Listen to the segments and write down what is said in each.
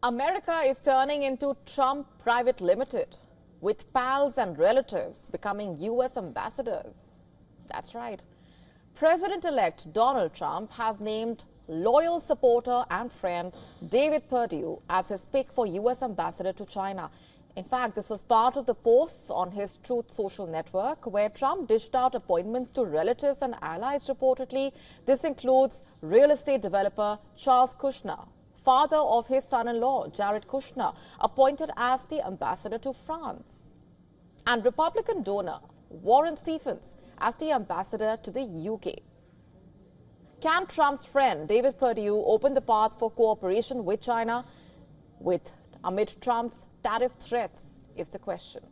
America is turning into Trump Private Limited, with pals and relatives becoming U.S. ambassadors. That's right. President-elect Donald Trump has named loyal supporter and friend David Perdue as his pick for U.S. ambassador to China. In fact, this was part of the posts on his Truth social network, where Trump dished out appointments to relatives and allies reportedly. This includes real estate developer Charles Kushner, father of his son-in-law, Jared Kushner, appointed as the ambassador to France, and Republican donor Warren Stephens as the ambassador to the UK. Can Trump's friend David Perdue open the path for cooperation with China amid Trump's tariff threats is the question.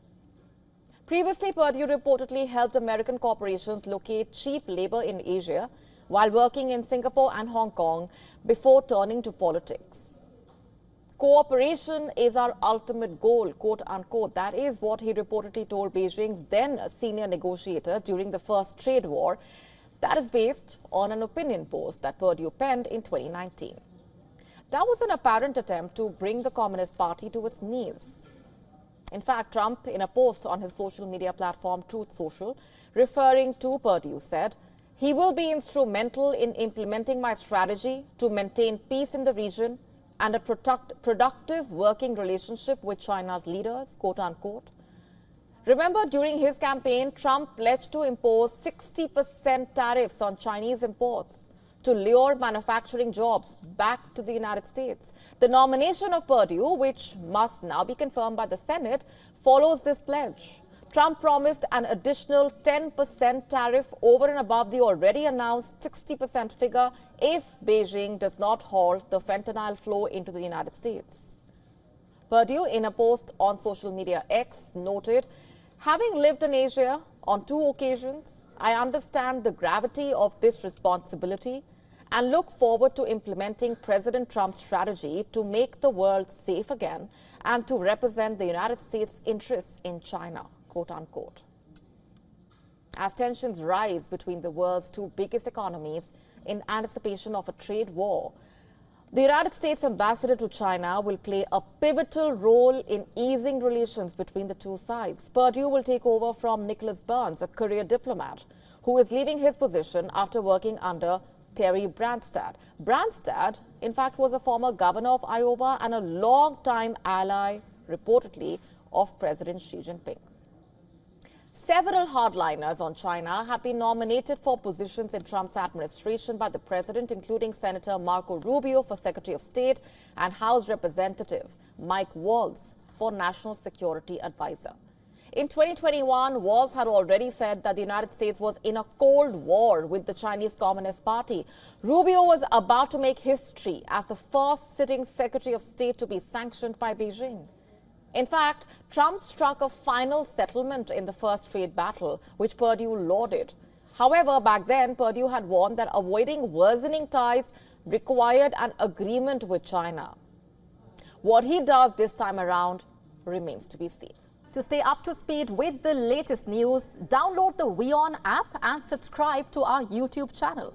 Previously, Perdue reportedly helped American corporations locate cheap labor in Asia while working in Singapore and Hong Kong before turning to politics. Cooperation is our ultimate goal, quote unquote. That is what he reportedly told Beijing's then senior negotiator during the first trade war. That is based on an opinion post that Perdue penned in 2019. That was an apparent attempt to bring the Communist Party to its knees. In fact, Trump, in a post on his social media platform Truth Social, referring to Perdue, said, "He will be instrumental in implementing my strategy to maintain peace in the region and a productive working relationship with China's leaders," quote unquote. Remember, during his campaign, Trump pledged to impose 60% tariffs on Chinese imports to lure manufacturing jobs back to the United States. The nomination of Perdue, which must now be confirmed by the Senate, follows this pledge. Trump promised an additional 10% tariff over and above the already announced 60% figure if Beijing does not halt the fentanyl flow into the United States. Perdue, in a post on social media X, noted, "Having lived in Asia on 2 occasions, I understand the gravity of this responsibility and look forward to implementing President Trump's strategy to make the world safe again and to represent the United States' interests in China," quote unquote. As tensions rise between the world's 2 biggest economies in anticipation of a trade war, the United States ambassador to China will play a pivotal role in easing relations between the 2 sides. Perdue will take over from Nicholas Burns, a career diplomat, who is leaving his position after working under Terry Branstad. Branstad, in fact, was a former governor of Iowa and a long-time ally, reportedly, of President Xi Jinping. Several hardliners on China have been nominated for positions in Trump's administration by the president, including Senator Marco Rubio for Secretary of State and House Representative Mike Waltz for National Security Advisor. In 2021, Waltz had already said that the United States was in a cold war with the Chinese Communist Party. Rubio was about to make history as the first sitting Secretary of State to be sanctioned by Beijing. In fact, Trump struck a final settlement in the first trade battle, which Perdue lauded. However, back then, Perdue had warned that avoiding worsening ties required an agreement with China. What he does this time around remains to be seen. To stay up to speed with the latest news, download the WION app and subscribe to our YouTube channel.